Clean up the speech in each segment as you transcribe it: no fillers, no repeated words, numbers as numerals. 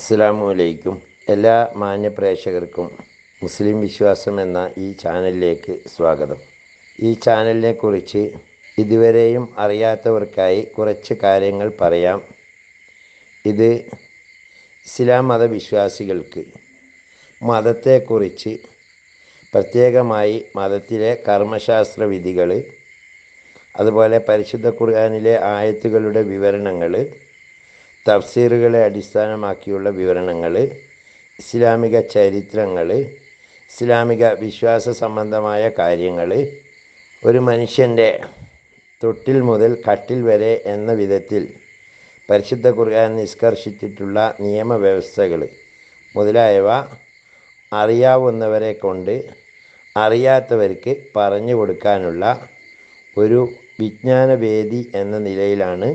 അസ്സലാമു അലൈക്കും. എല്ലാ മാന്യ പ്രേക്ഷകർക്കും മുസ്ലിം വിശ്വാസം എന്ന ഈ ചാനലിലേക്ക് സ്വാഗതം. ഈ ചാനലിനെ കുറിച്ച് ഇതുവരെയും അറിയാത്തവർക്കായി കുറച്ച് കാര്യങ്ങൾ പറയാം. ഇത് ഇസ്ലാം മതവിശ്വാസികൾക്ക് മതത്തെക്കുറിച്ച് പ്രത്യേകമായി മതത്തിലെ കർമ്മശാസ്ത്ര വിധികൾ, അതുപോലെ പരിശുദ്ധ ഖുർആനിലെ ആയത്തുകളുടെ വിവരണങ്ങൾ, തഫ്സീറുകളെ അടിസ്ഥാനമാക്കിയുള്ള വിവരണങ്ങൾ, ഇസ്ലാമിക ചരിത്രങ്ങൾ, ഇസ്ലാമിക വിശ്വാസ സംബന്ധമായ കാര്യങ്ങൾ, ഒരു മനുഷ്യൻ്റെ തൊട്ടിൽ മുതൽ കട്ടിൽ വരെ എന്ന വിധത്തിൽ പരിശുദ്ധ ഖുർആൻ നിഷ്കർഷിച്ചിട്ടുള്ള നിയമവ്യവസ്ഥകൾ മുതലായവ അറിയാവുന്നവരെ കൊണ്ട് അറിയാത്തവർക്ക് പറഞ്ഞു കൊടുക്കാനുള്ള ഒരു വിജ്ഞാനവേദി എന്ന നിലയിലാണ്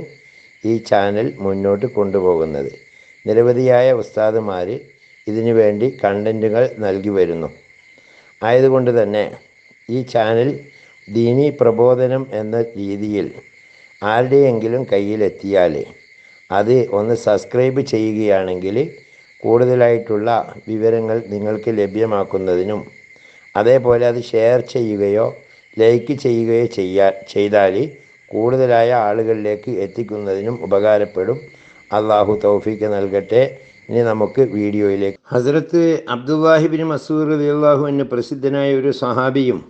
ഈ ചാനൽ മുന്നോട്ട് കൊണ്ടുപോകുന്നത്. നിരവധിയായ ഉസ്താദുമാർ ഇതിനു വേണ്ടി കണ്ടൻറ്റുകൾ നൽകി വരുന്നു. ആയതുകൊണ്ട് തന്നെ ഈ ചാനൽ ദീനീ പ്രബോധനം എന്ന രീതിയിൽ ആരുടെയെങ്കിലും കയ്യിലെത്തിയാൽ അത് ഒന്ന് സബ്സ്ക്രൈബ് ചെയ്യുകയാണെങ്കിൽ കൂടുതലായിട്ടുള്ള വിവരങ്ങൾ നിങ്ങൾക്ക് ലഭ്യമാക്കുന്നതിനും, അതേപോലെ അത് ഷെയർ ചെയ്യുകയോ ലൈക്ക് ചെയ്യുകയോ ചെയ്താൽ കൂടുതലായ ആളുകളിലേക്ക് എത്തിക്കുന്നതിനും ഉപകാരപ്പെടും. അള്ളാഹു തൗഫീഖ് നൽകട്ടെ. ഇനി നമുക്ക് വീഡിയോയിലേക്ക്. ഹസ്രത്ത് അബ്ദുല്ലാഹിബിൻ മസ്ഊദ് റളിയല്ലാഹു അൻഹു പ്രസിദ്ധനായ ഒരു സഹാബിയും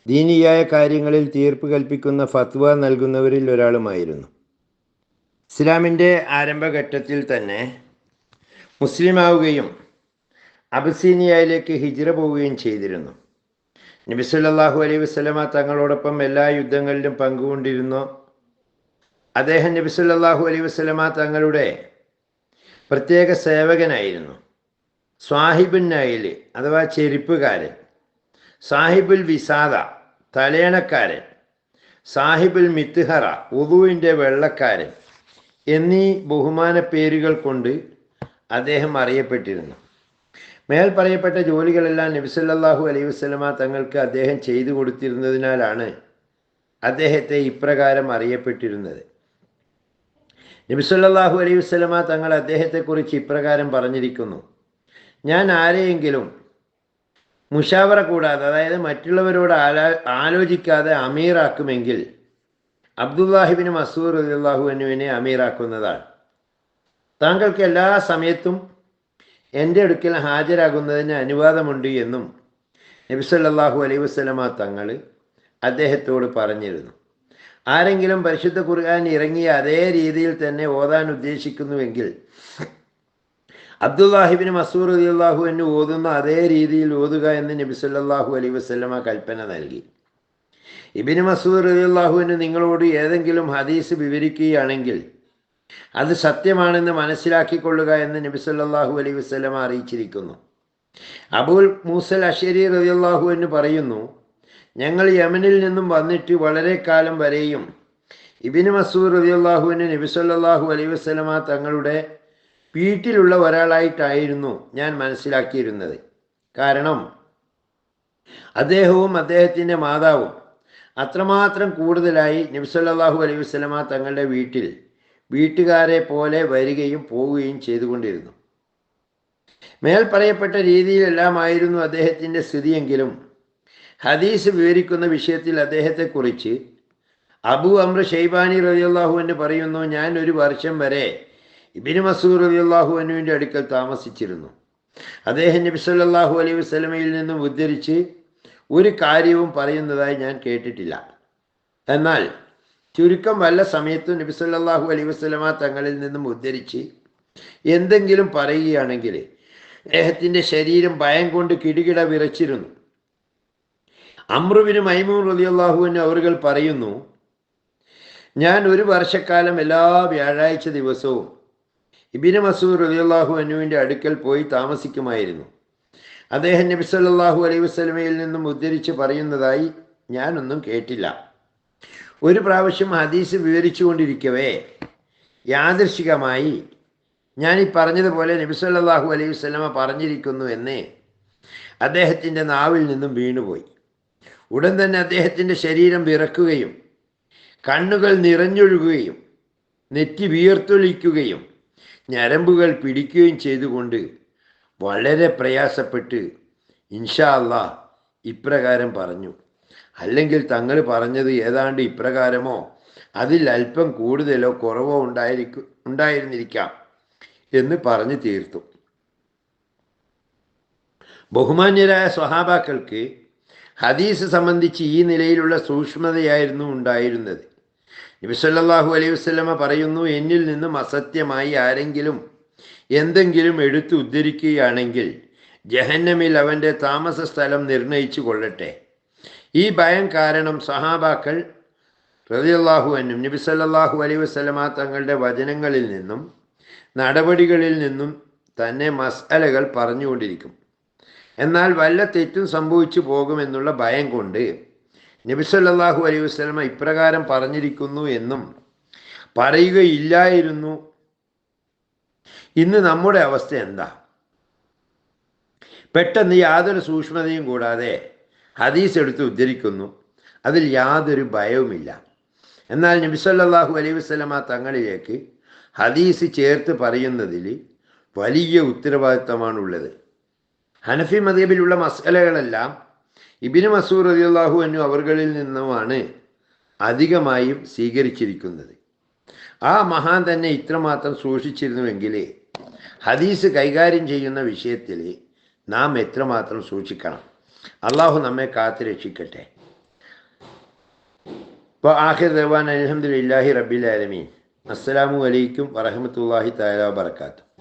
ദീനിയായ കാര്യങ്ങളിൽ തീർപ്പ് കൽപ്പിക്കുന്ന ഫത്വ നൽകുന്നവരിൽ ഒരാളുമായിരുന്നു. ഇസ്ലാമിൻ്റെ ആരംഭഘട്ടത്തിൽ തന്നെ മുസ്ലിമാവുകയും അബസീനിയയിലേക്ക് ഹിജ്റ പോവുകയും ചെയ്തിരുന്നു. നബി സല്ലല്ലാഹു അലൈഹി വസല്ലമ തങ്ങളോടൊപ്പം എല്ലാ യുദ്ധങ്ങളിലും പങ്കുകൊണ്ടിരുന്നു. അദ്ദേഹം നബി സല്ലല്ലാഹു അലൈഹി വസല്ലമ തങ്ങളുടെ പ്രത്യേക സേവകനായിരുന്നു. സ്വാഹിബുൻ നൈൽ അഥവാ ചെരിപ്പുകാരൻ, സാഹിബുൽ വിസാദ തലയണക്കാരൻ, സാഹിബുൽ മിത്ഹറ ഉദുവിൻ്റെ വെള്ളക്കാരൻ എന്നീ ബഹുമാന പേരുകൾ കൊണ്ട് അദ്ദേഹം അറിയപ്പെട്ടിരുന്നു. മേൽ പറയപ്പെട്ട ജോലികളെല്ലാം നബി സല്ലല്ലാഹു അലൈഹി വസല്ലമ തങ്ങൾക്ക് അദ്ദേഹം ചെയ്തു കൊടുത്തിരുന്നതിനാലാണ് അദ്ദേഹത്തെ ഇപ്രകാരം അറിയപ്പെട്ടിരുന്നത്. നബി സല്ലല്ലാഹു അലൈഹി വസല്ലമ തങ്ങൾ അദ്ദേഹത്തെക്കുറിച്ച് ഇപ്രകാരം പറഞ്ഞിരിക്കുന്നു: ഞാൻ ആരെയെങ്കിലും മുഷാവറ കൂടാതെ, അതായത് മറ്റുള്ളവരോട് ആലോചിക്കാതെ അമീറാക്കുമെങ്കിൽ അബ്ദുല്ലാഹിബിൻ മസ്ഊദ് റളിയല്ലാഹു അൻഹുവിനെ അമീറാക്കുന്നതാണ്. താങ്കൾക്ക് എല്ലാ സമയത്തും എൻ്റെ അടുക്കൽ ഹാജരാകുന്നതിന് അനുവാദമുണ്ട് എന്നും നബി സല്ലല്ലാഹു അലൈഹി വസല്ലമ തങ്ങൾ അദ്ദേഹത്തോട് പറഞ്ഞിരുന്നു. ആരെങ്കിലും പരിശുദ്ധ ഖുർആൻ ഇറങ്ങിയ അതേ രീതിയിൽ തന്നെ ഓതാൻ ഉദ്ദേശിക്കുന്നുവെങ്കിൽ അബ്ദുല്ലാഹിബിൻ മസ്ഊദ് റളിയല്ലാഹു അൻഹു ഓതുന്ന അതേ രീതിയിൽ ഓതുക എന്ന് നബി സല്ലല്ലാഹു അലൈഹി വസല്ലമ കൽപ്പന നൽകി. ഇബ്നു മസ്ഊദ് റളിയല്ലാഹു അൻഹു നിങ്ങളോട് ഏതെങ്കിലും ഹദീസ് വിവരിക്കുകയാണെങ്കിൽ അത് സത്യമാണെന്ന് മനസ്സിലാക്കിക്കൊള്ളുക എന്ന് നബി സല്ലല്ലാഹു അലൈഹി വസല്ലമ അറിയിച്ചിരിക്കുന്നു. അബൂൽ മൂസൽ അശ്അരി റളിയല്ലാഹു അൻഹു പറയുന്നു, ഞങ്ങൾ യമനിൽ നിന്നും വന്നിട്ട് വളരെ കാലം വരെയും ഇബ്നു മസ്ഊദ് റളിയല്ലാഹു അൻഹു നബി സല്ലല്ലാഹു അലൈഹി വസല്ലമ തങ്ങളുടെ വീട്ടിലുള്ള ഒരാളായിട്ടായിരുന്നു ഞാൻ മനസ്സിലാക്കിയിരുന്നത്. കാരണം അദ്ദേഹവും അദ്ദേഹത്തിൻ്റെ മാതാവും അത്രമാത്രം കൂടുതലായി നബി സല്ലല്ലാഹു അലൈഹി വസല്ലമ തങ്ങളുടെ വീട്ടുകാരെ പോലെ വരികയും പോവുകയും ചെയ്തുകൊണ്ടിരുന്നു. മേൽ പറയപ്പെട്ട രീതിയിലെല്ലാമായിരുന്നു അദ്ദേഹത്തിൻ്റെ സ്ഥിതിയെങ്കിലും ഹദീസ് വിവരിക്കുന്ന വിഷയത്തിൽ അദ്ദേഹത്തെക്കുറിച്ച് അബൂ അംർ ഷൈബാനി റളിയല്ലാഹു അൻഹു പറയുന്നു, ഞാൻ ഒരു വർഷം വരെ ഇബ്നു മസ്ഊദ് റളിയല്ലാഹു അൻഹുവിൻ്റെ അടുക്കൽ താമസിച്ചിരുന്നു. അദ്ദേഹം നബി സല്ലല്ലാഹു അലൈഹി വസല്ലമയിൽ നിന്നും ഉദ്ധരിച്ച് ഒരു കാര്യവും പറയുന്നതായി ഞാൻ കേട്ടിട്ടില്ല. എന്നാൽ ചുരുക്കം വല്ല സമയത്തും നബി സല്ലല്ലാഹു അലൈഹി വസല്ലമ തങ്ങളിൽ നിന്നും ഉദ്ധരിച്ച് എന്തെങ്കിലും പറയുകയാണെങ്കിൽ അദ്ദേഹത്തിൻ്റെ ശരീരം ഭയം കൊണ്ട് കിടുകിട വിറച്ചിരുന്നു. അംറുബിന് മൈമൂൻ റളിയല്ലാഹു അൻഹു അവർ പറയുന്നു, ഞാൻ ഒരു വർഷക്കാലം എല്ലാ വ്യാഴാഴ്ച ദിവസവും ഇബ്നു മസ്ഊദ് റളിയല്ലാഹു അൻഹുവിൻ്റെ അടുക്കൽ പോയി താമസിക്കുമായിരുന്നു. അദ്ദേഹം നബി സല്ലല്ലാഹു അലൈഹി വസല്ലമയിൽ നിന്നും ഉദ്ധരിച്ച് പറയുന്നതായി ഞാനൊന്നും കേട്ടില്ല. ഒരു പ്രാവശ്യം ഹദീസ് വിവരിച്ചു കൊണ്ടിരിക്കവേ യാദൃശികമായി ഞാൻ ഈ പറഞ്ഞതുപോലെ നബി സല്ലല്ലാഹു അലൈഹി വസല്ലമ പറഞ്ഞിരിക്കുന്നു എന്ന് അദ്ദേഹത്തിൻ്റെ നാവിൽ നിന്നും വീണുപോയി. ഉടൻ തന്നെ അദ്ദേഹത്തിൻ്റെ ശരീരം വിറക്കുകയും കണ്ണുകൾ നിറഞ്ഞൊഴുകുകയും നെറ്റി വിയർത്തൊലിക്കുകയും ഞരമ്പുകൾ പിടിക്കുകയും ചെയ്തുകൊണ്ട് വളരെ പ്രയാസപ്പെട്ട് ഇൻഷാ അല്ലാ ഇപ്രകാരം പറഞ്ഞു. അല്ലെങ്കിൽ തങ്ങൾ പറഞ്ഞത് ഏതാണ്ട് ഇപ്രകാരമോ അതിൽ അല്പം കൂടുതലോ കുറവോ ഉണ്ടായിരുന്നിരിക്കാം എന്ന് പറഞ്ഞു തീർത്തു. ബഹുമാന്യരായ സ്വഹാബാക്കൾക്ക് ഹദീസ് സംബന്ധിച്ച് ഈ നിലയിലുള്ള സൂക്ഷ്മതയായിരുന്നു ഉണ്ടായിരുന്നത്. നബി സല്ലല്ലാഹു അലൈഹി വസല്ലമ പറയുന്നു, എന്നിൽ നിന്നും അസത്യമായി ആരെങ്കിലും എന്തെങ്കിലും എടുത്ത് ഉദ്ധരിക്കുകയാണെങ്കിൽ ജഹന്നമിൽ അവൻ്റെ താമസ സ്ഥലം നിർണയിച്ചു കൊള്ളട്ടെ. ഈ ഭയം കാരണം സഹാബാക്കൾ റളിയല്ലാഹു അൻഹും നബി സല്ലല്ലാഹു അലൈഹി വസല്ലമ തങ്ങളുടെ വചനങ്ങളിൽ നിന്നും നടപടികളിൽ നിന്നും തന്നെ മസ്അലകൾ പറഞ്ഞുകൊണ്ടിരിക്കും. എന്നാൽ വല്ല തെറ്റും സംഭവിച്ചു പോകുമെന്നുള്ള ഭയം കൊണ്ട് നബി സല്ലല്ലാഹു അലൈഹി വസല്ലമ ഇപ്രകാരം പറഞ്ഞിരിക്കുന്നു എന്നും പറയുകയില്ലായിരുന്നു. ഇന്ന് നമ്മുടെ അവസ്ഥ എന്താ? പെട്ടെന്ന് യാതൊരു സൂക്ഷ്മതയും കൂടാതെ ഹദീസ് എടുത്ത് ഉദ്ധരിക്കുന്നു. അതിൽ യാതൊരു ഭയവുമില്ല. എന്നാൽ നബി സല്ലല്ലാഹു അലൈഹി വസല്ലമ തങ്ങളിലേക്ക് ഹദീസ് ചേർത്ത് പറയുന്നതിൽ വലിയ ഉത്തരവാദിത്തമാണുള്ളത്. ഹനഫി മദ്ഹബിലുള്ള മസ്അലകളെല്ലാം ഇബ്നു മസ്ഊദ് റളിയല്ലാഹു അൻഹു അവർകളിൽ നിന്നുമാണ് അധികമായും സ്വീകരിച്ചിരിക്കുന്നത്. ആ മഹാൻ തന്നെ ഇത്രമാത്രം സൂക്ഷിച്ചിരുന്നുവെങ്കിൽ ഹദീസ് കൈകാര്യം ചെയ്യുന്ന വിഷയത്തിൽ നാം എത്രമാത്രം സൂക്ഷിക്കണം. അള്ളാഹു നമ്മെ കാത്തു രക്ഷിക്കട്ടെ. അപ്പോൾ ആഖിർ ദഅ്വാന അൽഹംദുലില്ലാഹി റബ്ബിൽ ആലമീൻ. അസ്സലാമു അലൈക്കും വറഹ്മത്തുള്ളാഹി തആല വബറകാതുഹു.